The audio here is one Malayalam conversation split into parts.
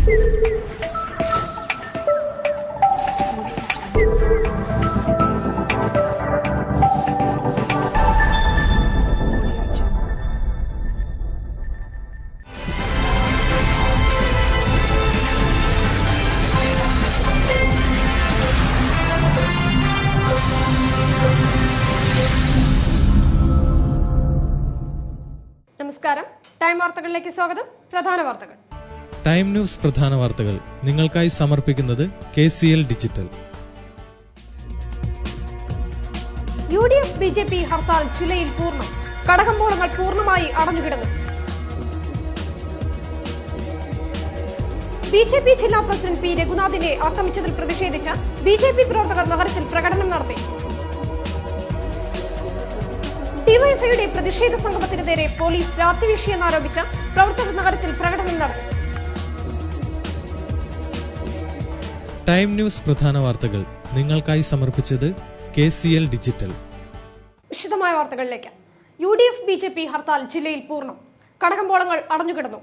നമസ്കാരം. ടൈം വാർത്തകളിലേക്ക് സ്വാഗതം. പ്രധാന വാർത്തകൾ. ടൈം ന്യൂസ് പ്രധാന വാർത്തകൾ നിങ്ങൾക്കായി സമർപ്പിക്കുന്നത് KCL digital. UDF BJP hartal ജില്ലയിൽ പൂർണ്ണം. കടകമ്പോളങ്ങൾ പൂർണ്ണമായി അടഞ്ഞുകിടന്നു. BJP ജില്ലാ പ്രസിഡന്റ് P. രഘുനാഥിനെ ആക്രമിച്ചതിൽ പ്രതിഷേധിച്ച് BJP പ്രവർത്തകർ നഗരത്തിൽ പ്രകടനം നടത്തി. ഡിവൈഎഫ്ഐയുടെ പ്രതിഷേധ സംഗമത്തിന് നേരെ പോലീസ് രാത്രിവീശിയെന്നാരോപിച്ച് പ്രവർത്തകർ നഗരത്തിൽ പ്രകടനം നടത്തി. ടൈം ന്യൂസ് പ്രധാന വാർത്തകൾ നിങ്ങൾക്കായി സമർപ്പിച്ചത് KCL ഡിജിറ്റൽ. വിശദമായ വാർത്തകളിലേക്ക്. UDF BJP ഹർത്താൽ ജില്ലയിൽ പൂർണ്ണം. കടകമ്പോളങ്ങൾ അടഞ്ഞുകിടന്നു.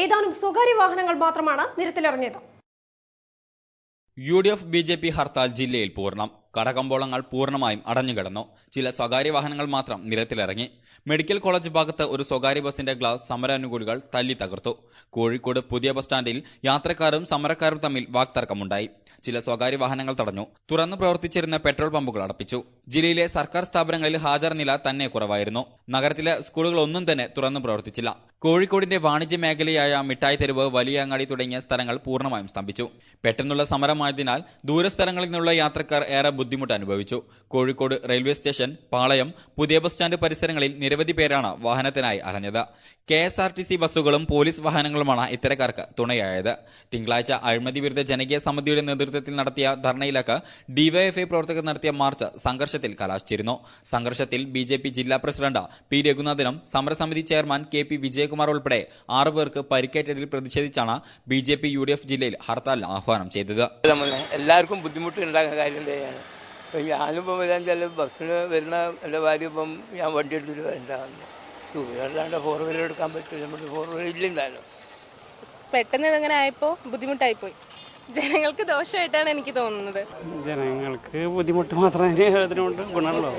ഏതാനും സ്വകാര്യ വാഹനങ്ങൾ മാത്രമാണ് നിരത്തിലിറങ്ങിയത്. UDF BJP ഹർത്താൽ ജില്ലയിൽ പൂർണ്ണം. കടകമ്പോളങ്ങൾ പൂർണ്ണമായും അടഞ്ഞുകിടന്നു. ചില സ്വകാര്യ വാഹനങ്ങൾ മാത്രം നിരത്തിലിറങ്ങി. മെഡിക്കൽ കോളേജ് ഭാഗത്ത് ഒരു സ്വകാര്യ ബസിന്റെ ഗ്ലാസ് സമരാനുകൂലികൾ തല്ലി തകർത്തു. കോഴിക്കോട് പുതിയ ബസ് സ്റ്റാൻഡിൽ യാത്രക്കാരും സമരക്കാരും തമ്മിൽ വാക്തർക്കമുണ്ടായി. ചില സ്വകാര്യ വാഹനങ്ങൾ തടഞ്ഞു. തുറന്നു പ്രവർത്തിച്ചിരുന്ന പെട്രോൾ പമ്പുകൾ അടപ്പിച്ചു. ജില്ലയിലെ സർക്കാർ സ്ഥാപനങ്ങളിൽ ഹാജർ നില തന്നെ കുറവായിരുന്നു. നഗരത്തിലെ സ്കൂളുകളൊന്നും തന്നെ തുറന്നു പ്രവർത്തിച്ചില്ല. കോഴിക്കോടിന്റെ വാണിജ്യ മേഖലയായ മിഠായി തെരുവ്, വലിയ അങ്ങാടി തുടങ്ങിയ സ്ഥലങ്ങൾ പൂർണ്ണമായും സ്തംഭിച്ചു. പെട്ടെന്നുള്ള സമരമായതിനാൽ ദൂരസ്ഥലങ്ങളിൽ നിന്നുള്ള യാത്രക്കാർ ഏറെ ബുദ്ധിമുട്ട് അനുഭവിച്ചു. കോഴിക്കോട് റെയിൽവേ സ്റ്റേഷൻ, പാളയം, പുതിയ ബസ് സ്റ്റാൻഡ് പരിസരങ്ങളിൽ നിരവധി പേരാണ് വാഹനത്തിനായി അലഞ്ഞത്. KSRTC ബസ്സുകളും പോലീസ് വാഹനങ്ങളുമാണ് ഇത്തരക്കാർക്ക് തുണയായത്. തിങ്കളാഴ്ച അഴിമതി വിരുദ്ധ ജനകീയ സമിതിയുടെ നേതൃത്വത്തിൽ നടത്തിയ ധർണയിലേക്ക് ഡിവൈഎഫ്ഐ പ്രവർത്തകർ നടത്തിയ മാർച്ച് സംഘർഷത്തിൽ കലാശിച്ചിരുന്നു. സംഘർഷത്തിൽ BJP ജില്ലാ പ്രസിഡന്റ് P. രഘുനാഥിനും സമരസമിതി ചെയർമാൻ KP വിജയകുമാർ ഉൾപ്പെടെ 6 പേർക്ക് പരിക്കേറ്റതിൽ പ്രതിഷേധിച്ചാണ് BJP UDF ജില്ലയിൽ ഹർത്താലിന് ആഹ്വാനം ചെയ്തത്. എല്ലാവർക്കും ബുദ്ധിമുട്ട് ഉണ്ടാക്കുന്ന കാര്യം തന്നെയാണ്. ഇപ്പം ഞാനിപ്പം വരാൻ ചില ബസ്സിന് വരുന്ന എൻ്റെ ഭാര്യ ഇപ്പം ഞാൻ വണ്ടി എടുത്തിട്ട് വരണ്ടാകുന്നു. 2 വീലർ അല്ലാണ്ട് 4 വീലർ എടുക്കാൻ പറ്റില്ല. നമ്മൾ 4 വീലർ ഇല്ലെന്തായാലും പെട്ടെന്ന് ഇതങ്ങനെ ആയപ്പോൾ ബുദ്ധിമുട്ടായിപ്പോയി. ജനങ്ങൾക്ക് ദോഷമായിട്ടാണ് എനിക്ക് തോന്നുന്നത്. ജനങ്ങൾക്ക് ബുദ്ധിമുട്ട് മാത്രമേ അതിനുകൊണ്ട് ഗുണമുള്ളൂ.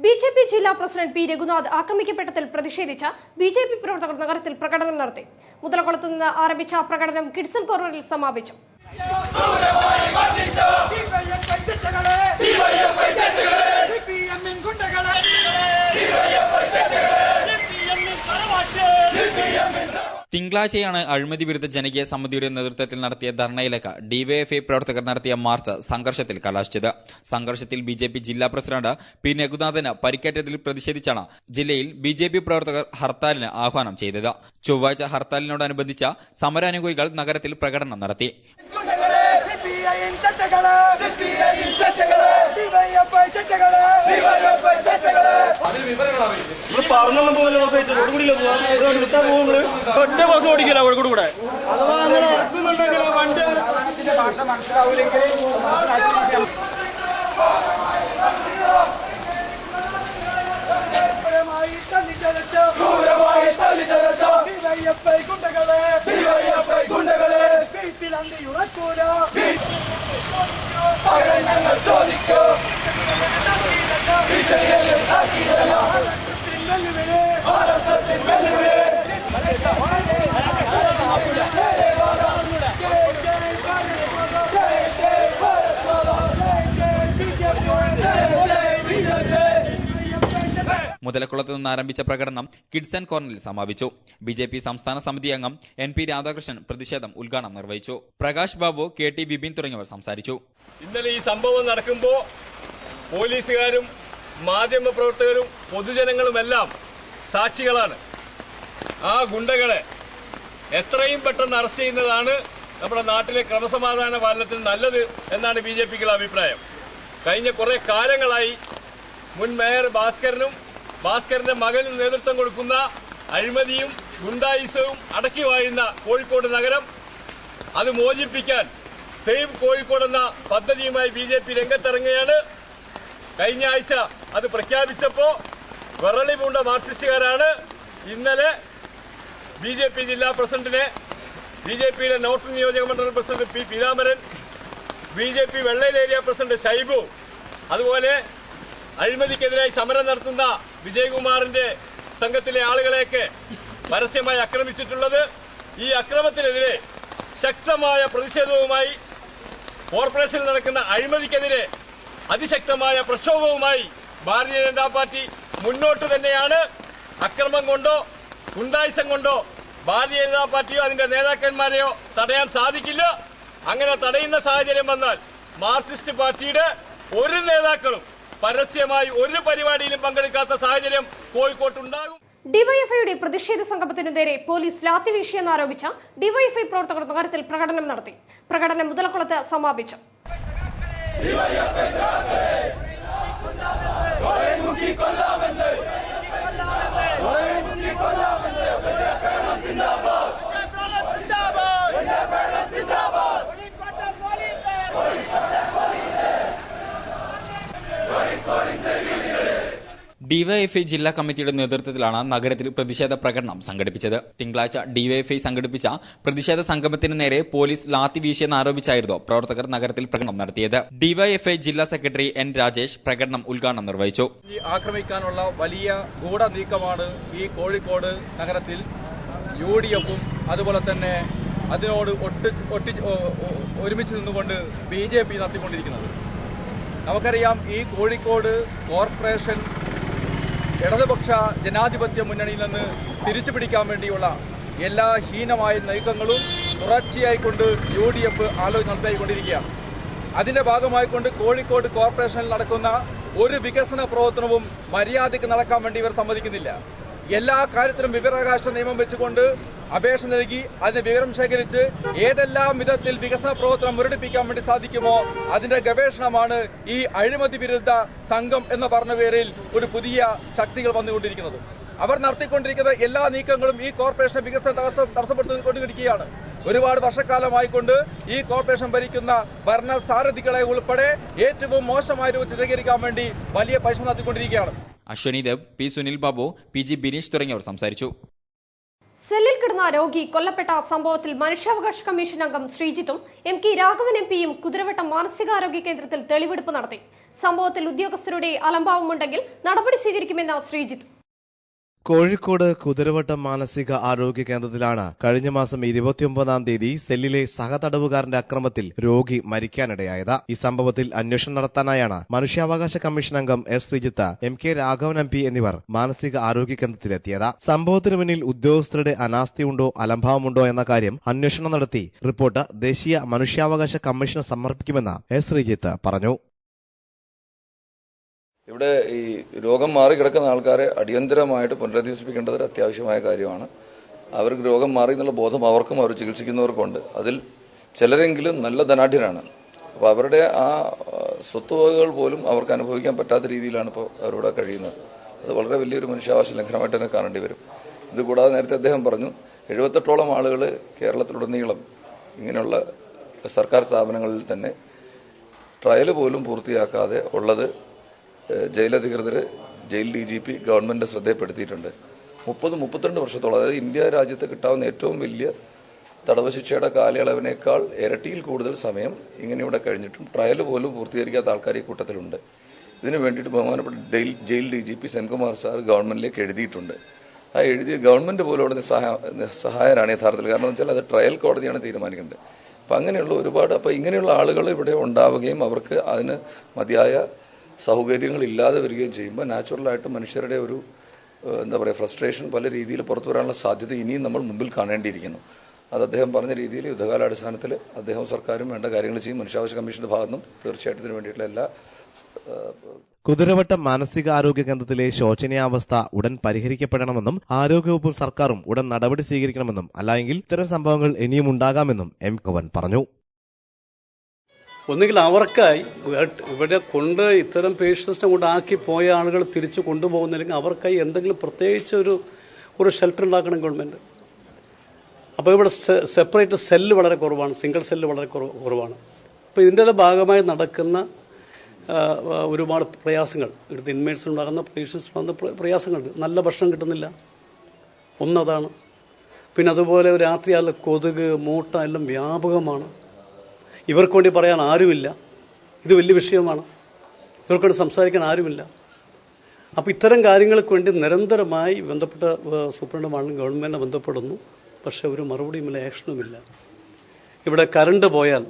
BJP ജില്ലാ പ്രസിഡന്റ് P. രഘുനാഥ് ആക്രമിക്കപ്പെട്ടതിൽ പ്രതിഷേധിച്ച BJP പ്രവർത്തകർ നഗരത്തിൽ പ്രകടനം നടത്തി. മുതലക്കുളത്ത് നിന്ന് ആരംഭിച്ച പ്രകടനം കിഡ്സൺ കോർണറിൽ സമാപിച്ചു. തിങ്കളാഴ്ചയാണ് അഴിമതി വിരുദ്ധ ജനകീയ സമിതിയുടെ നേതൃത്വത്തിൽ നടത്തിയ ധർണയിലേക്ക് ഡിവൈഎഫ്ഐ പ്രവർത്തകർ നടത്തിയ മാർച്ച് സംഘർഷത്തിൽ കലാശിച്ചത്. സംഘർഷത്തിൽ BJP ജില്ലാ പ്രസിഡന്റ് P. രഘുനാഥിന് പരിക്കേറ്റതിൽ പ്രതിഷേധിച്ചാണ് ജില്ലയിൽ BJP പ്രവർത്തകർ ഹർത്താലിന് ആഹ്വാനം ചെയ്തത്. ചൊവ്വാഴ്ച ഹർത്താലിനോടനുബന്ധിച്ച സമരാനുകൂലികൾ നഗരത്തിൽ പ്രകടനം നടത്തി. ഒറ്റ ബസ് ഓടിക്കില്ല കോഴിക്കോട് കൂടെ. മുതലക്കുളത്ത് നിന്ന് ആരംഭിച്ച പ്രകടനം കിഡ്സൺ കോർണറിൽ സമാപിച്ചു. BJP സംസ്ഥാന സമിതി അംഗം NP രാധാകൃഷ്ണൻ പ്രതിഷേധം ഉദ്ഘാടനം നിർവഹിച്ചു. പ്രകാശ് ബാബു, KT വിപിൻ തുടങ്ങിയവർ സംസാരിച്ചു. ഇന്നലെ ഈ സംഭവം നടക്കുമ്പോൾ പോലീസുകാരും മാധ്യമപ്രവർത്തകരും പൊതുജനങ്ങളുമെല്ലാം സാക്ഷികളാണ്. ആ ഗുണ്ടകളെ എത്രയും പെട്ടെന്ന് അറസ്റ്റ് ചെയ്യുന്നതാണ് നമ്മുടെ നാട്ടിലെ ക്രമസമാധാന പാലനത്തിന് നല്ലത് എന്നാണ് BJPക്കുള്ള അഭിപ്രായം. കഴിഞ്ഞ കുറെ കാലങ്ങളായി മുൻ മേയർ ഭാസ്കരന്റെ മകനും നേതൃത്വം കൊടുക്കുന്ന അഴിമതിയും ഗുണ്ടായിസവും അടക്കി വാഴുന്ന കോഴിക്കോട് നഗരം അത് മോചിപ്പിക്കാൻ സേവ് കോഴിക്കോട് എന്ന പദ്ധതിയുമായി BJP രംഗത്തിറങ്ങുകയാണ്. കഴിഞ്ഞ ആഴ്ച അത് പ്രഖ്യാപിച്ചപ്പോൾ വിറളി പൂണ്ട മാർക്സിസ്റ്റുകാരാണ് ഇന്നലെ BJP ജില്ലാ പ്രസിഡന്റിനെ BJPയിലെ നോർത്ത് നിയോജക മണ്ഡലം പ്രസിഡന്റ് പി പീതാംബരൻ, BJP വെള്ളയിൽ ഏരിയ പ്രസിഡന്റ് ഷൈബു, അതുപോലെ അഴിമതിക്കെതിരായി സമരം നടത്തുന്ന വിജയകുമാറിന്റെ സംഘത്തിലെ ആളുകളെയൊക്കെ പരസ്യമായി ആക്രമിച്ചിട്ടുള്ളത്. ഈ അക്രമത്തിനെതിരെ ശക്തമായ പ്രതിഷേധവുമായി, കോർപ്പറേഷനിൽ നടക്കുന്ന അഴിമതിക്കെതിരെ അതിശക്തമായ പ്രക്ഷോഭവുമായി ഭാരതീയ ജനതാ പാർട്ടി മുന്നോട്ട് തന്നെയാണ്. അക്രമം കൊണ്ടോ ഗുണ്ടായിസം കൊണ്ടോ ഭാരതീയ ജനതാ പാർട്ടിയോ അതിന്റെ നേതാക്കന്മാരെയോ തടയാൻ സാധിക്കില്ല. അങ്ങനെ തടയുന്ന സാഹചര്യം വന്നാൽ മാർക്സിസ്റ്റ് പാർട്ടിയുടെ ഒരു നേതാക്കളും പരസ്യമായി ഒരു പരിപാടിയിലും പങ്കെടുക്കാത്ത സാഹചര്യം കോഴിക്കോട്ടുണ്ടാകും. ഡിവൈഎഫ്ഐയുടെ പ്രതിഷേധ സംഗമത്തിനു നേരെ പോലീസ് ലാത്തി വീശിയെന്നാരോപിച്ച ഡിവൈഎഫ്ഐ പ്രവർത്തകർ നഗരത്തിൽ പ്രകടനം നടത്തി. പ്രകടനം മുതലക്കുളത്ത് സമാപിച്ചു. ഡിവൈഎഫ്ഐ ജില്ലാ കമ്മിറ്റിയുടെ നേതൃത്വത്തിലാണ് നഗരത്തിൽ പ്രതിഷേധ പ്രകടനം സംഘടിപ്പിച്ചത്. തിങ്കളാഴ്ച ഡിവൈഎഫ്ഐ സംഘടിപ്പിച്ച പ്രതിഷേധ സംഗമത്തിന് നേരെ പോലീസ് ലാത്തി വീശിയെന്നാരോപിച്ചായിരുന്നു പ്രവർത്തകർ നഗരത്തിൽ പ്രകടനം നടത്തിയത്. ഡിവൈഎഫ്ഐ ജില്ലാ സെക്രട്ടറി എൻ രാജേഷ് പ്രകടനം ഉദ്ഘാടനം നിർവഹിച്ചു. ആക്രമിക്കാനുള്ള വലിയ ഗൂഢനീക്കമാണ് ഈ കോഴിക്കോട് നഗരത്തിൽ UDFും അതുപോലെ തന്നെ അതിനോട് ഒരുമിച്ച് നിന്നുകൊണ്ട് BJP നടത്തിക്കൊണ്ടിരിക്കുന്നത്. നമുക്കറിയാം, ഈ കോഴിക്കോട് കോർപ്പറേഷൻ ഇടതുപക്ഷ ജനാധിപത്യ മുന്നണിയിൽ നിന്ന് തിരിച്ചുപിടിക്കാൻ വേണ്ടിയുള്ള എല്ലാ ഹീനമായ നീക്കങ്ങളും തുടർച്ചയായിക്കൊണ്ട് UDF ആലോചന നടത്തിക്കൊണ്ടിരിക്കുകയാണ്. അതിന്റെ ഭാഗമായിക്കൊണ്ട് കോഴിക്കോട് കോർപ്പറേഷനിൽ നടക്കുന്ന ഒരു വികസന പ്രവർത്തനവും മര്യാദയ്ക്ക് നടക്കാൻ വേണ്ടി ഇവർ സമ്മതിക്കുന്നില്ല. എല്ലാ കാര്യത്തിലും വിവരാവകാശ നിയമം വെച്ചുകൊണ്ട് അപേക്ഷ നൽകി അതിന് വിവരം ശേഖരിച്ച് ഏതെല്ലാം വിധത്തിൽ വികസന പ്രവർത്തനം മുരടിപ്പിക്കാൻ വേണ്ടി സാധിക്കുമോ അതിന്റെ ഗവേഷണമാണ് ഈ അഴിമതി വിരുദ്ധ സംഘം എന്ന പറഞ്ഞ പേരിൽ ഒരു പുതിയ ശക്തികൾ വന്നുകൊണ്ടിരിക്കുന്നത്. അവർ നടത്തിക്കൊണ്ടിരിക്കുന്ന എല്ലാ നീക്കങ്ങളും ഈ കോർപ്പറേഷൻ വികസനം തടസ്സപ്പെടുത്തിക്കൊണ്ടിരിക്കുകയാണ്. ഒരുപാട് വർഷക്കാലമായിക്കൊണ്ട് ഈ കോർപ്പറേഷൻ ഭരിക്കുന്ന ഭരണസാരഥികളെ ഉൾപ്പെടെ ഏറ്റവും മോശമായ രൂപത്തിൽ ചിത്രീകരിക്കാൻ വേണ്ടി വലിയ പരിശ്രമം നടത്തിക്കൊണ്ടിരിക്കുകയാണ്. അശ്വനി ദേവ്, പി സുനിൽ ബാബു, PG ബിനീഷ് തുടങ്ങിയവർ സംസാരിച്ചു. സെല്ലിൽ കിടന്ന രോഗി കൊല്ലപ്പെട്ട സംഭവത്തിൽ മനുഷ്യാവകാശ കമ്മീഷൻ അംഗം ശ്രീജിത്തും MK രാഘവൻ MPയും കുതിരവട്ടം മാനസികാരോഗ്യ കേന്ദ്രത്തിൽ തെളിവെടുപ്പ് നടത്തി. സംഭവത്തിൽ ഉദ്യോഗസ്ഥരുടെ അലംഭാവമുണ്ടെങ്കിൽ നടപടി സ്വീകരിക്കുമെന്ന് ശ്രീജിത്ത്. കോഴിക്കോട് കുതിരവട്ടം മാനസിക ആരോഗ്യ കേന്ദ്രത്തിലാണ് കഴിഞ്ഞ മാസം 29-ാം തീയതി സെല്ലിലെ സഹതടവുകാരന്റെ അക്രമത്തിൽ രോഗി മരിക്കാനിടയായത്. ഈ സംഭവത്തിൽ അന്വേഷണം നടത്താനായാണ് മനുഷ്യാവകാശ കമ്മീഷൻ അംഗം S Sreejith, MK Raghavan MP എന്നിവർ മാനസിക ആരോഗ്യ കേന്ദ്രത്തിലെത്തിയത്. സംഭവത്തിന് പിന്നിൽ ഉദ്യോഗസ്ഥരുടെ അനാസ്ഥയുണ്ടോ അലംഭാവമുണ്ടോ എന്ന കാര്യം അന്വേഷണം നടത്തി റിപ്പോർട്ട് ദേശീയ മനുഷ്യാവകാശ കമ്മീഷന് സമർപ്പിക്കുമെന്ന് S ശ്രീജിത്ത് പറഞ്ഞു. ഇവിടെ ഈ രോഗം മാറിക്കിടക്കുന്ന ആൾക്കാരെ അടിയന്തരമായിട്ട് പുനരധിവസിപ്പിക്കേണ്ടത് അത്യാവശ്യമായ കാര്യമാണ്. അവർക്ക് രോഗം മാറി എന്നുള്ള ബോധം അവർക്കും അവർ ചികിത്സിക്കുന്നവർക്കുണ്ട്. അതിൽ ചിലരെങ്കിലും നല്ല ധനാഢ്യരാണ്. അപ്പോൾ അവരുടെ ആ സ്വത്തുവകകൾ പോലും അവർക്ക് അനുഭവിക്കാൻ പറ്റാത്ത രീതിയിലാണ് ഇപ്പോൾ അവരിവിടെ കഴിയുന്നത്. അത് വളരെ വലിയൊരു മനുഷ്യാവകാശ ലംഘനമായിട്ട് തന്നെ കാണേണ്ടി വരും. ഇതുകൂടാതെ നേരത്തെ അദ്ദേഹം പറഞ്ഞു 78ഓളം ആളുകൾ കേരളത്തിലുടനീളം ഇങ്ങനെയുള്ള സർക്കാർ സ്ഥാപനങ്ങളിൽ തന്നെ ട്രയൽ പോലും പൂർത്തിയാക്കാതെ ഉള്ളത് ജയിലധികൃതർ, ജയിൽ DGP ഗവൺമെന്റ് ശ്രദ്ധയിൽപ്പെടുത്തിയിട്ടുണ്ട്. 30-32 വർഷത്തോളം, അതായത് ഇന്ത്യ രാജ്യത്ത് കിട്ടാവുന്ന ഏറ്റവും വലിയ തടവ് ശിക്ഷയുടെ കാലയളവിനേക്കാൾ ഇരട്ടിയിൽ കൂടുതൽ സമയം ഇങ്ങനെയൂടെ കഴിഞ്ഞിട്ടും ട്രയൽ പോലും പൂർത്തീകരിക്കാത്ത ആൾക്കാർ ഈ കൂട്ടത്തിലുണ്ട്. ഇതിനു വേണ്ടിയിട്ട് ബഹുമാനപ്പെട്ട ജയിൽ DGP സെൻകുമാർ സാർ ഗവൺമെന്റിലേക്ക് എഴുതിയിട്ടുണ്ട്. ആ എഴുതിയ ഗവൺമെന്റ് പോലും അവിടെ സഹായരാണ് യഥാർത്ഥത്തിൽ. കാരണം എന്ന് വെച്ചാൽ അത് ട്രയൽ കോടതിയാണ് തീരുമാനിക്കേണ്ടത്. അപ്പം അങ്ങനെയുള്ള ഒരുപാട് ഇങ്ങനെയുള്ള ആളുകൾ ഇവിടെ ഉണ്ടാവുകയും അവർക്ക് അതിന് മതിയായ സൗകര്യങ്ങൾ ഇല്ലാതെ വരികയും ചെയ്യുമ്പോൾ നാച്ചുറലായിട്ട് മനുഷ്യരുടെ ഒരു ഫ്രസ്ട്രേഷൻ പല രീതിയിൽ പുറത്തു വരാനുള്ള സാധ്യത ഇനിയും നമ്മൾ മുമ്പിൽ കാണേണ്ടിയിരിക്കുന്നു. അത് അദ്ദേഹം പറഞ്ഞ രീതിയിൽ യുദ്ധകാലാടിസ്ഥാനത്തിൽ അദ്ദേഹം സർക്കാരും വേണ്ട കാര്യങ്ങൾ ചെയ്യും. മനുഷ്യാവകാശ കമ്മീഷന്റെ ഭാഗത്തുനിന്നും തീർച്ചയായിട്ടും ഇതിനു വേണ്ടിയിട്ടുള്ള എല്ലാ കുതിരവട്ടം മാനസികാരോഗ്യ കേന്ദ്രത്തിലെ ശോചനീയാവസ്ഥ ഉടൻ പരിഹരിക്കപ്പെടണമെന്നും ആരോഗ്യവകുപ്പും സർക്കാരും ഉടൻ നടപടി സ്വീകരിക്കണമെന്നും അല്ലായെങ്കിൽ ഇത്തരം സംഭവങ്ങൾ ഇനിയും ഉണ്ടാകാമെന്നും M കോവൻ പറഞ്ഞു. ഒന്നുകിൽ അവർക്കായി ഇവിടെ ഇത്തരം പേഷ്യൻസിനെ കൊണ്ടാക്കി പോയ ആളുകൾ തിരിച്ചു കൊണ്ടുപോകുന്നില്ലെങ്കിൽ അവർക്കായി എന്തെങ്കിലും പ്രത്യേകിച്ച് ഒരു ഷെൽട്ടർ ഉണ്ടാക്കണം ഗവൺമെന്റ്. അപ്പോൾ ഇവിടെ സെപ്പറേറ്റ് സെല്ല് വളരെ കുറവാണ്, സിംഗിൾ സെല്ല് വളരെ കുറവാണ്. അപ്പോൾ ഇതിൻ്റെ ഭാഗമായി നടക്കുന്ന ഒരുപാട് പ്രയാസങ്ങൾ, ഇവിടുത്തെ ഇൻമേറ്റ്സിനുണ്ടാകുന്ന പേഷ്യൻസിനുണ്ടാകുന്ന പ്രയാസങ്ങളുണ്ട്. നല്ല ഭക്ഷണം കിട്ടുന്നില്ല, ഒന്നതാണ്. പിന്നെ അതുപോലെ രാത്രിയാൽ കൊതുക് മൂട്ട എല്ലാം വ്യാപകമാണ്. ഇവർക്ക് വേണ്ടി പറയാൻ ആരുമില്ല. ഇത് വലിയ വിഷയമാണ്. ഇവർക്കൊണ്ട് സംസാരിക്കാൻ ആരുമില്ല. അപ്പോൾ ഇത്തരം കാര്യങ്ങൾക്ക് വേണ്ടി നിരന്തരമായി ബന്ധപ്പെട്ട സൂപ്രണ്ടുമാണെങ്കിലും ഗവൺമെൻറ്റിനെ ബന്ധപ്പെടുന്നു. പക്ഷേ ഒരു മറുപടിയുമില്ല, ആക്ഷനുമില്ല. ഇവിടെ കറണ്ട് പോയാൽ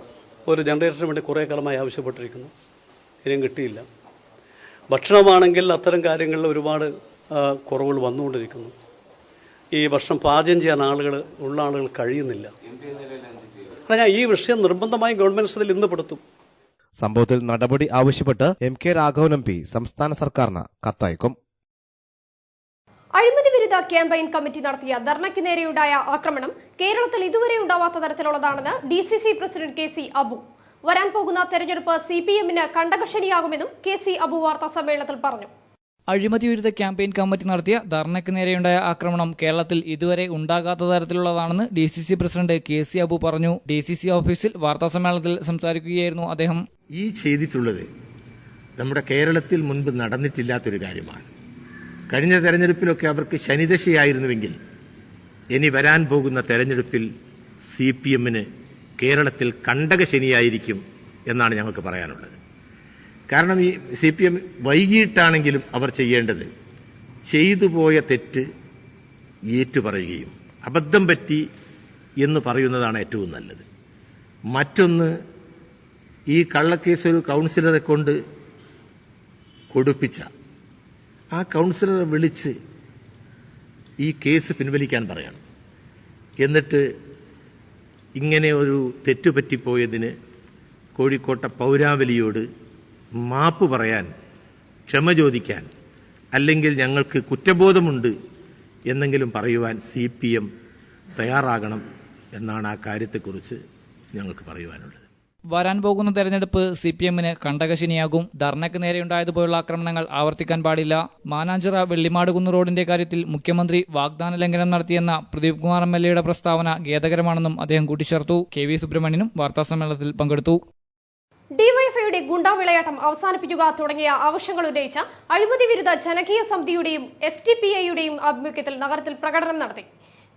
ഒരു ജനറേറ്ററിന് വേണ്ടി കുറേ കാലമായി ആവശ്യപ്പെട്ടിരിക്കുന്നു, ഇനിയും കിട്ടിയില്ല. ഭക്ഷണമാണെങ്കിൽ അത്തരം കാര്യങ്ങളിൽ ഒരുപാട് കുറവുകൾ വന്നുകൊണ്ടിരിക്കുന്നു. ഈ ഭക്ഷണം പാചകം ചെയ്യാൻ ഉള്ള ആളുകൾ കഴിയുന്നില്ല. ഞാൻ ഈ വിഷയം നിർബന്ധമായും ഗവൺമെന്റ് ശ്രദ്ധയിൽ ഇന്ന് പെടുത്തും. സംഭവത്തിൽ നടപടി ആവശ്യപ്പെട്ട് MK രാഘവൻ MP സംസ്ഥാന സർക്കാരിന് കത്തയക്കും. അഴിമതി വിരുദ്ധ ക്യാമ്പയിൻ കമ്മിറ്റി നടത്തിയ ധർണയ്ക്ക് നേരെയുണ്ടായ ആക്രമണം കേരളത്തിൽ ഇതുവരെ ഉണ്ടാവാത്ത തരത്തിലുള്ളതാണെന്ന് DCC പ്രസിഡന്റ് KC അബു. വരാൻ പോകുന്ന തെരഞ്ഞെടുപ്പ് CPM-ന് കണ്ടകശനിയാകുമെന്നും KC അബു വാർത്താ സമ്മേളനത്തിൽ പറഞ്ഞു. അഴിമതി വിരുദ്ധ ക്യാമ്പയിൻ കമ്മിറ്റി നടത്തിയ ധർണയ്ക്ക് നേരെയുണ്ടായ ആക്രമണം കേരളത്തിൽ ഇതുവരെ ഉണ്ടാകാത്ത തരത്തിലുള്ളതാണെന്ന് DCC പ്രസിഡന്റ് KC അബു പറഞ്ഞു. DCC ഓഫീസിൽ വാർത്താസമ്മേളനത്തിൽ സംസാരിക്കുകയായിരുന്നു അദ്ദേഹം. ഈ ചെയ്തിട്ടുള്ളത് നമ്മുടെ കേരളത്തിൽ മുൻപ് നടന്നിട്ടില്ലാത്തൊരു കാര്യമാണ്. കഴിഞ്ഞ തെരഞ്ഞെടുപ്പിലൊക്കെ അവർക്ക് ശനിദശയായിരുന്നുവെങ്കിൽ ഇനി വരാൻ പോകുന്ന തെരഞ്ഞെടുപ്പിൽ CPM-ന് കേരളത്തിൽ കണ്ടകശനിയായിരിക്കും എന്നാണ് ഞങ്ങൾക്ക് പറയാനുള്ളത്. കാരണം ഈ CPM വൈകിട്ടാണെങ്കിലും അവർ ചെയ്യേണ്ടത് ചെയ്തു പോയ തെറ്റ് ഏറ്റുപറയുകയും അബദ്ധം പറ്റി എന്ന് പറയുന്നതാണ് ഏറ്റവും നല്ലത്. മറ്റൊന്ന്, ഈ കള്ളക്കേസ് ഒരു കൗൺസിലറെ കൊണ്ട് കൊടുപ്പിച്ച ആ കൗൺസിലറെ വിളിച്ച് ഈ കേസ് പിൻവലിക്കാൻ പറയണം. എന്നിട്ട് ഇങ്ങനെ ഒരു തെറ്റുപറ്റിപ്പോയതിന് കോഴിക്കോട്ടെ പൗരാവലിയോട് മാപ്പ് പറയാൻ, ക്ഷമ ചോദിക്കാൻ, അല്ലെങ്കിൽ ഞങ്ങൾക്ക് കുറ്റബോധമുണ്ട് എന്നെങ്കിലും പറയുവാൻ CPM തയ്യാറാകണം എന്നാണ് ആ കാര്യത്തെക്കുറിച്ച് ഞങ്ങൾക്ക് പറയുവാനുള്ളത്. വരാൻ പോകുന്ന തെരഞ്ഞെടുപ്പ് CPM-ന് കണ്ടകശനിയാകും. ധർണയ്ക്ക് നേരെയുണ്ടായതുപോലുള്ള ആക്രമണങ്ങൾ ആവർത്തിക്കാൻ പാടില്ല. മാനാഞ്ചിറ വെള്ളിമാടുകുന്ന് റോഡിന്റെ കാര്യത്തിൽ മുഖ്യമന്ത്രി വാഗ്ദാന ലംഘനം നടത്തിയെന്ന പ്രദീപ് കുമാർ MLA-യുടെ പ്രസ്താവന ഖേദകരമാണെന്നും അദ്ദേഹം കൂട്ടിച്ചേർത്തു. KV സുബ്രഹ്മണ്യനും വാർത്താസമ്മേളനത്തിൽ പങ്കെടുത്തു. ഡിവൈഎഫ്ഐയുടെ ഗുണ്ടാവിളയാട്ടം അവസാനിപ്പിക്കുക തുടങ്ങിയ ആവശ്യങ്ങൾ ഉന്നയിച്ച അഴിമതി വിരുദ്ധ ജനകീയ സമിതിയുടെയും SDPI-യുടെയും ആഭിമുഖ്യത്തിൽ നഗരത്തിൽ പ്രകടനം നടത്തി.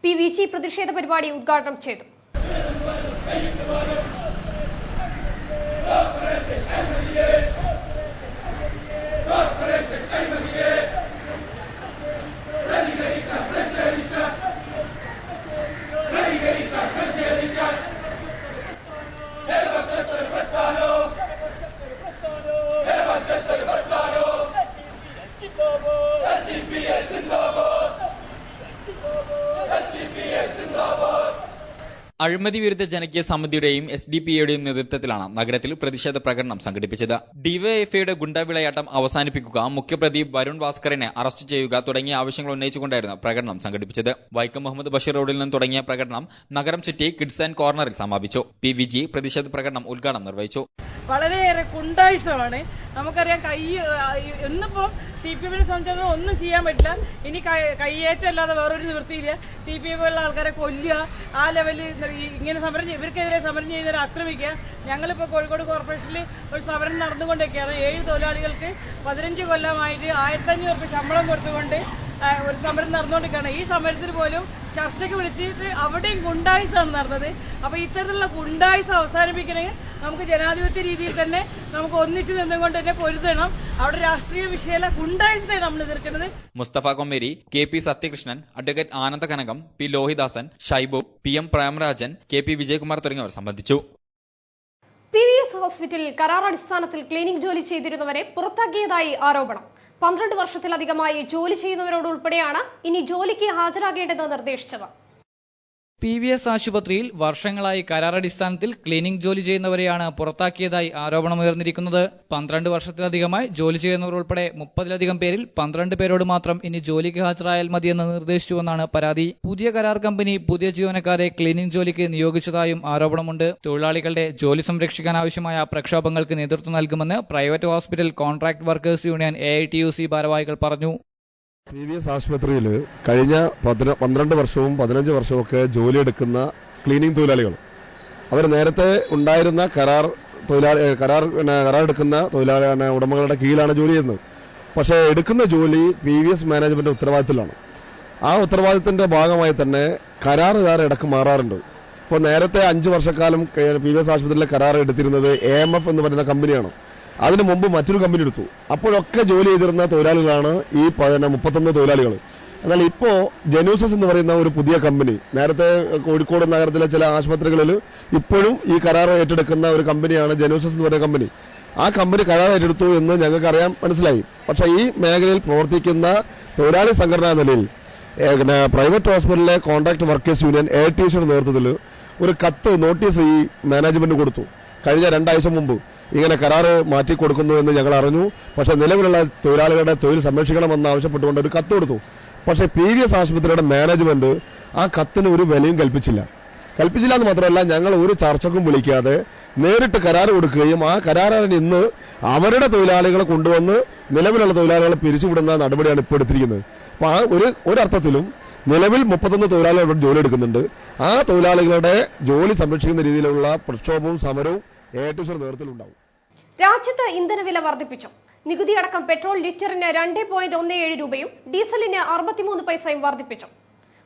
PVG പ്രതിഷേധ പരിപാടി ഉദ്ഘാടനം ചെയ്തു. അഴിമതി വിരുദ്ധ ജനകീയ സമിതിയുടെയും SDPI-യുടെയും നേതൃത്വത്തിലാണ് നഗരത്തിൽ പ്രതിഷേധ പ്രകടനം സംഘടിപ്പിച്ചത്. ഡിവൈഎഫ്ഐയുടെ ഗുണ്ടാവിളയാട്ടം അവസാനിപ്പിക്കുക, മുഖ്യപ്രതി വരുൺ ഭാസ്കറിനെ അറസ്റ്റ് ചെയ്യുക തുടങ്ങിയ ആവശ്യങ്ങൾ ഉന്നയിച്ചുകൊണ്ടായിരുന്നു പ്രകടനം സംഘടിപ്പിച്ചത്. വൈക്കം മുഹമ്മദ് ബഷീർ റോഡിൽ നിന്ന് തുടങ്ങിയ പ്രകടനം നഗരം ചുറ്റി കിഡ്സ് ആൻഡ് കോർണറിൽ സമാപിച്ചു. PVG പ്രതിഷേധ പ്രകടനം ഉദ്ഘാടനം നിർവഹിച്ചു. വളരെയേറെ കുണ്ടായിസമാണ്. നമുക്കറിയാം, ഇന്നിപ്പം CPM-നെ സംബന്ധിച്ചിടത്തോളം ഒന്നും ചെയ്യാൻ പറ്റില്ല. ഇനി കയ്യേറ്റല്ലാതെ വേറൊരു നിവൃത്തിയില്ല. TPM-ഉള്ള ആൾക്കാരെ കൊല്ലുക, ആ ലെവലിൽ ഇങ്ങനെ ഇവർക്കെതിരെ സമരം ചെയ്യുന്നവരെ ആക്രമിക്കുക. ഞങ്ങളിപ്പോൾ കോഴിക്കോട് കോർപ്പറേഷനിൽ ഒരു സമരം നടന്നുകൊണ്ടൊക്കെയാണ്. 7 തൊഴിലാളികൾക്ക് 15 കൊല്ലമായിട്ട് 1500 രൂപ ശമ്പളം കൊടുത്തുകൊണ്ട് ഒരു സമരം നടന്നുകൊണ്ടിരിക്കുകയാണ്. ഈ സമരത്തിന് പോലും ചർച്ചയ്ക്ക് വിളിച്ചിട്ട് അവിടെയും ഗുണ്ടായിസാണ് നടന്നത്. അപ്പോൾ ഇത്തരത്തിലുള്ള ഗുണ്ടായിസ് അവസാനിപ്പിക്കണമെങ്കിൽ നമുക്ക് ജനാധിപത്യ രീതിയിൽ തന്നെ നമുക്ക് ഒന്നിച്ചു നിന്നുകൊണ്ട് തന്നെ പൊരുതണം. അവിടെ രാഷ്ട്രീയ വിഷയമല്ല, ഗുണ്ടായിസിനെ നമ്മൾ എതിർക്കുന്നത്. മുസ്തഫ കൊമ്മേരി, KP സത്യകൃഷ്ണൻ, അഡ്വക്കേറ്റ് ആനന്ദ കനകം, P Lohidasan, Shaibu, PM Premarajan, KP Vijayakumar തുടങ്ങിയവർ സംബന്ധിച്ചു. PVS ഹോസ്പിറ്റലിൽ കരാറടിസ്ഥാനത്തിൽ ക്ലീനിംഗ് ജോലി ചെയ്തിരുന്നവരെ പുറത്താക്കിയതായി ആരോപണം. 12 വർഷത്തിലധികമായി ജോലി ചെയ്യുന്നവരോട് ഉൾപ്പെടെയാണ് ഇനി ജോലിക്ക് ഹാജരാകേണ്ടതെന്ന് നിർദ്ദേശിച്ചത്. PVS ആശുപത്രിയിൽ വർഷങ്ങളായി കരാറടിസ്ഥാനത്തിൽ ക്ലീനിംഗ് ജോലി ചെയ്യുന്നവരെയാണ് പുറത്താക്കിയതായി ആരോപണമുയർന്നിരിക്കുന്നത്. 12 വർഷത്തിലധികമായി ജോലി ചെയ്യുന്നവർ ഉൾപ്പെടെ 30-ലധികം പേരിൽ 12 പേരോട് മാത്രം ഇനി ജോലിക്ക് ഹാജരായാൽ മതിയെന്ന് നിർദ്ദേശിച്ചുവെന്നാണ് പരാതി. പുതിയ കരാർ കമ്പനി പുതിയ ജീവനക്കാരെ ക്ലീനിംഗ് ജോലിക്ക് നിയോഗിച്ചതായും ആരോപണമുണ്ട്. തൊഴിലാളികളുടെ ജോലി സംരക്ഷിക്കാൻ ആവശ്യമായ പ്രക്ഷോഭങ്ങൾക്ക് നേതൃത്വം നൽകുമെന്ന് private hospital contract workers union AITUC ഭാരവാഹികൾ പറഞ്ഞു. PVS ആശുപത്രിയിൽ കഴിഞ്ഞ 12 വർഷവും 15 വർഷവും ഒക്കെ ജോലിയെടുക്കുന്ന ക്ലീനിംഗ് തൊഴിലാളികൾ അവർ നേരത്തെ ഉണ്ടായിരുന്ന കരാറെടുക്കുന്ന ഉടമകളുടെ കീഴിലാണ് ജോലി ചെയ്യുന്നത്. പക്ഷേ എടുക്കുന്ന ജോലി PVS മാനേജ്മെന്റ് ഉത്തരവാദിത്തത്തിലാണ്. ആ ഉത്തരവാദിത്തത്തിന്റെ ഭാഗമായി തന്നെ കരാറുകാർ ഇടക്ക് മാറാറുണ്ട്. ഇപ്പോൾ നേരത്തെ 5 വർഷക്കാലം PVS ആശുപത്രിയിലെ കരാർ എടുത്തിരുന്നത് AMF എന്ന് പറയുന്ന കമ്പനിയാണ്. അതിനു മുമ്പ് മറ്റൊരു കമ്പനി എടുത്തു. അപ്പോഴൊക്കെ ജോലി ചെയ്തിരുന്ന തൊഴിലാളികളാണ് ഈ 31 തൊഴിലാളികൾ. എന്നാൽ ഇപ്പോൾ ജനൂസസ് എന്ന് പറയുന്ന ഒരു പുതിയ കമ്പനി, നേരത്തെ കോഴിക്കോട് നഗരത്തിലെ ചില ആശുപത്രികളിൽ ഇപ്പോഴും ഈ കരാർ ഏറ്റെടുക്കുന്ന ഒരു കമ്പനിയാണ് ജനൂസസ് എന്ന് പറയുന്ന കമ്പനി. ആ കമ്പനി കരാർ ഏറ്റെടുത്തു എന്ന് ഞങ്ങൾക്ക് അറിയാൻ മനസ്സിലായി. പക്ഷേ ഈ മേഖലയിൽ പ്രവർത്തിക്കുന്ന തൊഴിലാളി സംഘടനാ നിലയിൽ പ്രൈവറ്റ് ഹോസ്പിറ്റലിലെ കോൺട്രാക്ട് വർക്കേഴ്സ് യൂണിയൻ ATUCയുടെ നേതൃത്വത്തിൽ ഒരു കത്ത് നോട്ടീസ് ഈ മാനേജ്മെന്റ് കൊടുത്തു. കഴിഞ്ഞ 2 ആഴ്ച മുമ്പ് ഇങ്ങനെ കരാറ് മാറ്റിക്കൊടുക്കുന്നു എന്ന് ഞങ്ങൾ അറിഞ്ഞു. പക്ഷേ നിലവിലുള്ള തൊഴിലാളികളുടെ തൊഴിൽ സംരക്ഷിക്കണമെന്ന് ആവശ്യപ്പെട്ടുകൊണ്ട് ഒരു കത്ത് കൊടുത്തു. പക്ഷേ PVS ആശുപത്രിയുടെ മാനേജ്മെന്റ് ആ കത്തിന് ഒരു വിലയും കൽപ്പിച്ചില്ല എന്ന് മാത്രമല്ല, ഞങ്ങൾ ഒരു ചർച്ചക്കും വിളിക്കാതെ നേരിട്ട് കരാർ കൊടുക്കുകയും ആ കരാറുകാരൻ ഇന്ന് അവരുടെ തൊഴിലാളികളെ കൊണ്ടുവന്ന് നിലവിലുള്ള തൊഴിലാളികളെ പിരിച്ചുവിടുന്ന നടപടിയാണ് ഇപ്പോൾ എടുത്തിരിക്കുന്നത്. അപ്പോൾ ആ ഒരർത്ഥത്തിലും നിലവിൽ 31 തൊഴിലാളികൾ ജോലി എടുക്കുന്നുണ്ട്. ആ തൊഴിലാളികളുടെ ജോലി സംരക്ഷിക്കുന്ന രീതിയിലുള്ള പ്രക്ഷോഭവും സമരവും ATUCയുടെ നേതൃത്വത്തിലുണ്ടാവും. രാജ്യത്ത് ഇന്ധനവില വർദ്ധിപ്പിച്ചു. നികുതി അടക്കം പെട്രോൾ ലിറ്ററിന് 2.17 രൂപയും ഡീസലിന് 63 പൈസയും വർദ്ധിപ്പിച്ചു.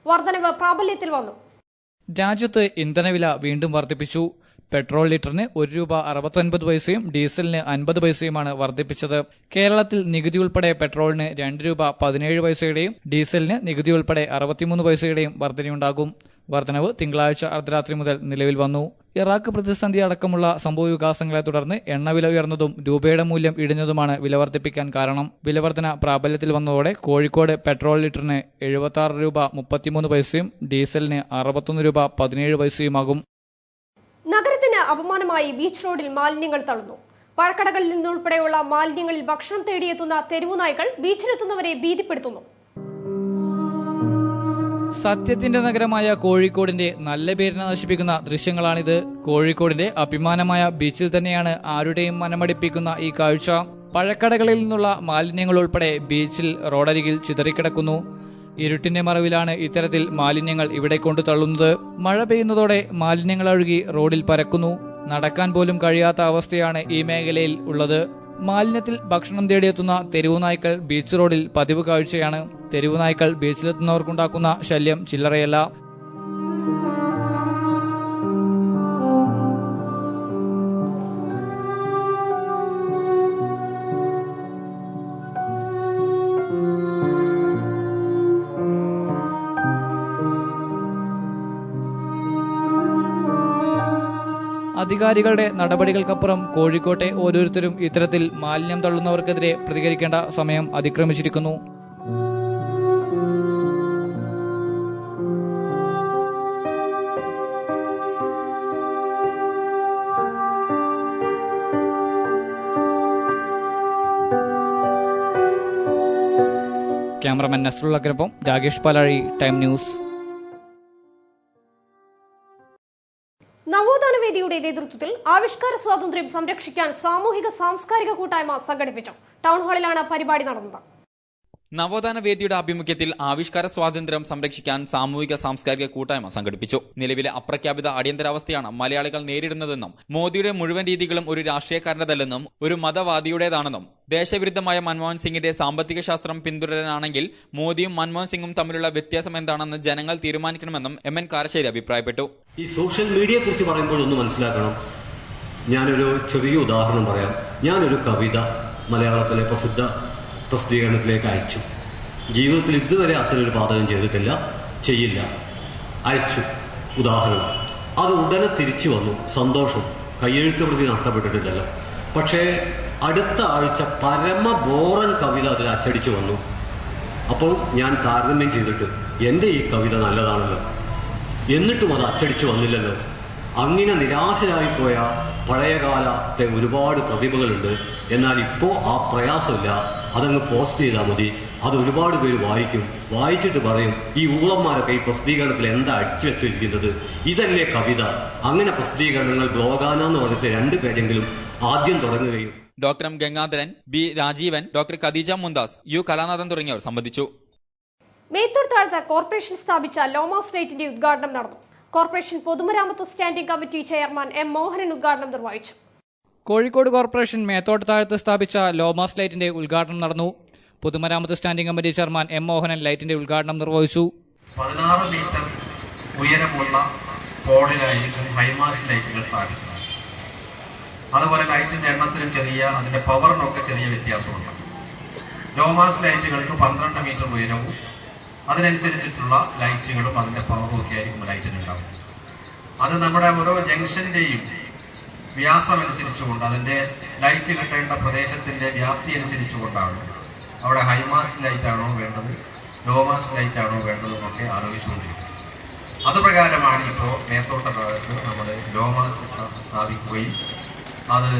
വർധനവ് പ്രാബല്യത്തിൽ വന്നു. രാജ്യത്ത് ഇന്ധനവില വീണ്ടും വർദ്ധിപ്പിച്ചു. പെട്രോൾ ലിറ്ററിന് ₹1.69 ഡീസലിന് 50 പൈസയുമാണ് വർദ്ധിപ്പിച്ചത്. കേരളത്തിൽ നികുതി ഉൾപ്പെടെ പെട്രോളിന് ₹2.17 ഡീസലിന് നികുതി ഉൾപ്പെടെ 63 പൈസയുടെയും വർധനയുണ്ടാകും. വർധനവ് തിങ്കളാഴ്ച അർദ്ധരാത്രി മുതൽ നിലവിൽ വന്നു. ഇറാഖ് പ്രതിസന്ധി അടക്കമുള്ള സംഭവവികാസങ്ങളെ തുടർന്ന് എണ്ണവില ഉയർന്നതും രൂപയുടെ മൂല്യം ഇടിഞ്ഞതുമാണ് വില വർദ്ധിപ്പിക്കാൻ കാരണം. വിലവർധന പ്രാബല്യത്തിൽ വന്നതോടെ കോഴിക്കോട് പെട്രോൾ ലിറ്ററിന് ₹76.33 ഡീസലിന് ₹61.17 നഗരത്തിന് അപമാനമായി ബീച്ച് റോഡിൽ മാലിന്യങ്ങൾ തള്ളുന്നു. പഴക്കടകളിൽ നിന്നുൾപ്പെടെയുള്ള മാലിന്യങ്ങളിൽ ഭക്ഷണം തേടിയെത്തുന്ന തെരുവുനായ്ക്കൾ ബീച്ചിലെത്തുന്നവരെ ഭീതിപ്പെടുത്തുന്നു. സത്യത്തിന്റെ നഗരമായ കോഴിക്കോടിന്റെ നല്ല പേരിനെ നശിപ്പിക്കുന്ന ദൃശ്യങ്ങളാണിത്. കോഴിക്കോടിന്റെ അഭിമാനമായ ബീച്ചിൽ തന്നെയാണ് ആരുടെയും മനമടിപ്പിക്കുന്ന ഈ കാഴ്ച. പഴക്കടകളിൽ നിന്നുള്ള മാലിന്യങ്ങൾ ഉൾപ്പെടെ ബീച്ചിൽ റോഡരികിൽ ചിതറിക്കിടക്കുന്നു. ഇരുട്ടിന്റെ മറവിലാണ് ഇത്തരത്തിൽ മാലിന്യങ്ങൾ ഇവിടെ കൊണ്ടു തള്ളുന്നത്. മഴ പെയ്യുന്നതോടെ മാലിന്യങ്ങൾ ഒഴുകി റോഡിൽ പരക്കുന്നു. നടക്കാൻ പോലും കഴിയാത്ത അവസ്ഥയാണ് ഈ മേഖലയിൽ ഉള്ളത്. മാലിന്യത്തിൽ ഭക്ഷണം തേടിയെത്തുന്ന തെരുവുനായ്ക്കൾ ബീച്ച് റോഡിൽ പതിവ് കാഴ്ചയാണ്. തെരുവുനായ്ക്കൾ ബീച്ചിലെത്തുന്നവർക്കുണ്ടാക്കുന്ന ശല്യം ചില്ലറയല്ല. അധികാരികളുടെ നടപടികൾക്കപ്പുറം കോഴിക്കോട്ടെ ഓരോരുത്തരും ഇത്തരത്തിൽ മാലിന്യം തള്ളുന്നവർക്കെതിരെ പ്രതികരിക്കേണ്ട സമയം അതിക്രമിച്ചിരിക്കുന്നു. ക്യാമറമാൻ നസ്രുള്ളക്കൊപ്പം രാകേഷ് പാലാഴി, ടൈം ന്യൂസ്. നവോത്ഥാന വേദിയുടെ നേതൃത്വത്തിൽ ആവിഷ്കാര സ്വാതന്ത്ര്യം സംരക്ഷിക്കാൻ സാമൂഹിക സാംസ്കാരിക കൂട്ടായ്മ സംഘടിപ്പിച്ചു. ടൗൺ ഹാളിലാണ് പരിപാടി നടന്നത്. നവോത്ഥാന വേദിയുടെ ആഭിമുഖ്യത്തിൽ ആവിഷ്കാര സ്വാതന്ത്ര്യം സംരക്ഷിക്കാൻ സാമൂഹിക സാംസ്കാരിക കൂട്ടായ്മ സംഘടിപ്പിച്ചു. നിലവിലെ അപ്രഖ്യാപിത അടിയന്തരാവസ്ഥയാണ് മലയാളികൾ നേരിടുന്നതെന്നും മോദിയുടെ മുഴുവൻ രീതികളും ഒരു രാഷ്ട്രീയക്കാരനതല്ലെന്നും ഒരു മതവാദിയുടേതാണെന്നും ദേശവിരുദ്ധമായ മൻമോഹൻ സിംഗിന്റെ സാമ്പത്തിക ശാസ്ത്രം പിന്തുടരാനാണെങ്കിൽ മോദിയും മൻമോഹൻ സിംഗും തമ്മിലുള്ള വ്യത്യാസം എന്താണെന്ന് ജനങ്ങൾ തീരുമാനിക്കണമെന്നും MN കാരശ്ശേരി അഭിപ്രായപ്പെട്ടു. ഈ സോഷ്യൽ മീഡിയയെ കുറിച്ച് പറയുമ്പോൾ ഒന്ന് മനസ്സിലാക്കണം. ഞാനൊരു ചെറിയ ഉദാഹരണം പറയാം. ഞാനൊരു കവിത മലയാളത്തിലെ പ്രസിദ്ധ പ്രസിദ്ധീകരണത്തിലേക്ക് അയച്ചു. ജീവിതത്തിൽ ഇതുവരെ അത്തരൊരു പാതകം ചെയ്തിട്ടില്ല, ചെയ്യില്ല. അയച്ചു, ഉദാഹരണം. അത് ഉടനെ തിരിച്ചു വന്നു. സന്തോഷം. കയ്യെഴുത്ത് പ്രതി നഷ്ടപ്പെട്ടിട്ടില്ലല്ലോ. പക്ഷേ അടുത്ത ആഴ്ച പരമ ബോറൻ കവിത അതിൽ അച്ചടിച്ചു വന്നു. അപ്പോൾ ഞാൻ താരതമ്യം ചെയ്തിട്ട് എൻ്റെ ഈ കവിത നല്ലതാണല്ലോ, എന്നിട്ടും അത് അച്ചടിച്ചു വന്നില്ലല്ലോ. അങ്ങനെ നിരാശരായിപ്പോയ പഴയകാലത്തെ ഒരുപാട് പ്രതിഭകളുണ്ട്. എന്നാൽ ഇപ്പോൾ ആ പ്രയാസമില്ല. അതങ്ങ് പോസ്റ്റ് ചെയ്താൽ മതി. അത് ഒരുപാട് പേര് വായിക്കും. വായിച്ചിട്ട് പറയും, ഈ ഊളന്മാരൊക്കെ ഈ പ്രസിദ്ധീകരണത്തിൽ എന്താ അടിച്ചു വെച്ചിരിക്കുന്നത്, ഇതല്ലേ കവിത. അങ്ങനെ പ്രസിദ്ധീകരണങ്ങൾ ബ്ലോഗാന എന്ന് പറഞ്ഞിട്ട് 2 പേരെങ്കിലും ആദ്യം തുടങ്ങുകയും. Doctor M Gangadharan, B Rajeevan, doctor Khadeeja Mumtaz, U Kalanathan തുടങ്ങിയവർ സംബന്ധിച്ചു. മേത്തൂർ താഴത്ത് കോർപ്പറേഷൻ സ്ഥാപിച്ച ലോമാസ് ലൈറ്റിന്റെ ഉദ്ഘാടനം നടന്നു. കോർപ്പറേഷൻ പൊതുമരാമത്ത് standing committee chairman M Mohanan ഉദ്ഘാടനം നിർവഹിച്ചു. കോഴിക്കോട് കോർപ്പറേഷൻ മേത്തോട്ട് താഴത്ത് സ്ഥാപിച്ച ലോമാസ് ലൈറ്റിന്റെ ഉദ്ഘാടനം നടന്നു. പൊതുമരാമത്ത് standing committee chairman M Mohanan ലൈറ്റിന്റെ ഉദ്ഘാടനം നിർവഹിച്ചു. 16 മീറ്റർ ഉയരമുള്ള പോളിലായിരിക്കും ഹൈമാസ് ലൈറ്റുകൾ സ്ഥാപിക്കുന്നത്. അതുപോലെ ലൈറ്റിന്റെ എണ്ണത്തിലും അതിന്റെ പവറിനൊക്കെ ചെറിയ വ്യത്യാസമുണ്ട്. ലോമാസ് ലൈറ്റുകൾക്ക് 12 മീറ്റർ ഉയരവും അതിനനുസരിച്ചിട്ടുള്ള ലൈറ്റുകളും അതിന്റെ പവറും ഒക്കെ ആയിരിക്കും ലൈറ്റിനുണ്ടാവും. അത് നമ്മുടെ ഓരോ ജംഗ്ഷന്റെയും വ്യാസം അനുസരിച്ചുകൊണ്ട് അതിന്റെ ലൈറ്റ് കിട്ടേണ്ട പ്രദേശത്തിന്റെ വ്യാപ്തി അനുസരിച്ചുകൊണ്ടാണ് അവിടെ ഹൈമാസ് ലൈറ്റാണോ വേണ്ടത്, ലോമാസ് ലൈറ്റാണോ വേണ്ടതെന്നൊക്കെ ആലോചിച്ചുകൊണ്ടിരിക്കുന്നത്. അതുപ്രകാരമാണ് ഇപ്പോൾ മേത്തോട്ട ഭാഗത്ത് നമ്മൾ ലോമാസ് സ്ഥാപിക്കുകയും അത്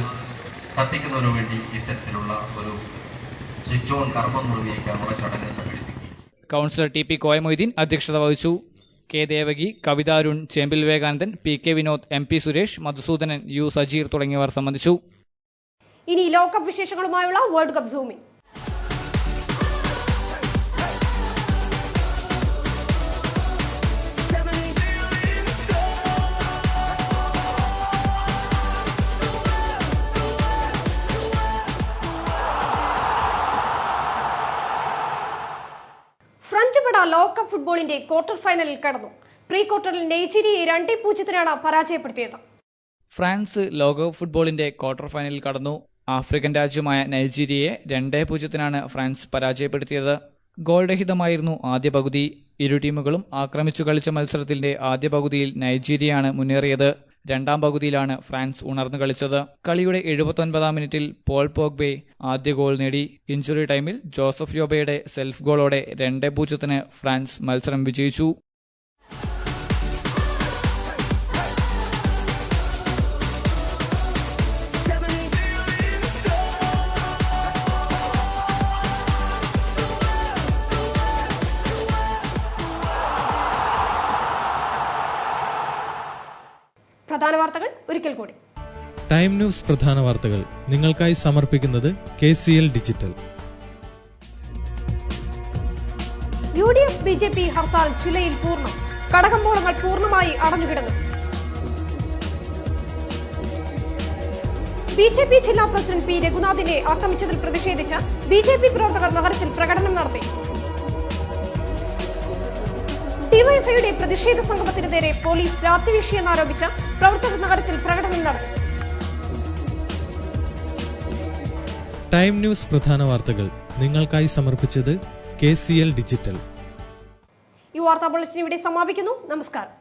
കത്തിക്കുന്നതിനു വേണ്ടി ഇത്തരത്തിലുള്ള ഒരു സ്വിച്ച് ഓൺ കർമ്മം നിർവഹിക്കാനുള്ള ചടങ്ങ് സംഘടിപ്പിക്കും. കൌൺസിലർ ടി പി കോയമൊയ്തീൻ അധ്യക്ഷത വഹിച്ചു. K Devaki, Kavitha Arun, Chembil Vivekanandan, P K Vinod, M P Suresh, Madhusoodanan, U Sajeer തുടങ്ങിയവർ സംബന്ധിച്ചു. ഇനി ലോകകപ്പ് വിശേഷങ്ങളുമായുള്ള വേൾഡ് കപ്പ് സൂമിംഗ്. ഫ്രഞ്ച് പട ലോകകപ്പ് ഫുട്ബോളിന്റെ ക്വാർട്ടർ ഫൈനലിൽ കടന്നു. പ്രീ ക്വാർട്ടറിൽ നൈജീരിയയെ 2-0 പരാജയപ്പെടുത്തിയത്. ഫ്രാൻസ് ലോകകപ്പ് ഫുട്ബോളിന്റെ ക്വാർട്ടർ ഫൈനലിൽ കടന്നു. ആഫ്രിക്കൻ രാജ്യമായ നൈജീരിയയെ 2-0 ഫ്രാൻസ് പരാജയപ്പെടുത്തിയത്. ഗോൾ രഹിതമായിരുന്നു ആദ്യ പകുതി. ഇരു ടീമുകളും ആക്രമിച്ചു കളിച്ച മത്സരത്തിന്റെ ആദ്യ പകുതിയിൽ നൈജീരിയയാണ് മുന്നേറിയത്. രണ്ടാം പകുതിയിലാണ് ഫ്രാൻസ് ഉണർന്നു കളിച്ചത്. കളിയുടെ 79-ാം മിനിറ്റിൽ പോൾ പോഗ്ബെ ആദ്യ ഗോൾ നേടി. ഇഞ്ചുറി ടൈമിൽ ജോസഫ് യോബയുടെ സെൽഫ് ഗോളോടെ 2-0 ഫ്രാൻസ് മത്സരം വിജയിച്ചു. പ്രധാന വാർത്തകൾ ഒരിക്കൽ കൂടി. ടൈം ന്യൂസ് പ്രധാന വാർത്തകൾ നിങ്ങൾക്കായി സമർപ്പിക്കുന്നത് KCL digital. UDF BJP hartal ജില്ലയിൽ പൂർണ്ണം. കടകമ്പോളങ്ങൾ പൂർണ്ണമായി അടഞ്ഞുകിടന്നു. BJP ജില്ലാ പ്രസിഡന്റ് പി രഘുനാഥിനെ ആക്രമിച്ചതിൽ പ്രതിഷേധിച്ച് BJP പ്രവർത്തകർ നഗരത്തിൽ പ്രകടനം നടത്തി. ഡിവൈഎഫ്ഐയുടെ പ്രതിഷേധ സംഗമത്തിന് നേരെ പോലീസ് രാത്രിവീശിയെന്നാരോപിച്ച് പ്രവർത്തകർ നഗരത്തിൽ പ്രകടനം നടത്തി. ടൈം ന്യൂസ് പ്രധാന വാർത്തകൾ നിങ്ങൾക്കായി സമർപ്പിച്ചത് KCL ഡിജിറ്റൽ. ഈ വാർത്താ ബുള്ളറ്റിൻ ഇവിടെ സമാപിക്കുന്നു. നമസ്കാരം.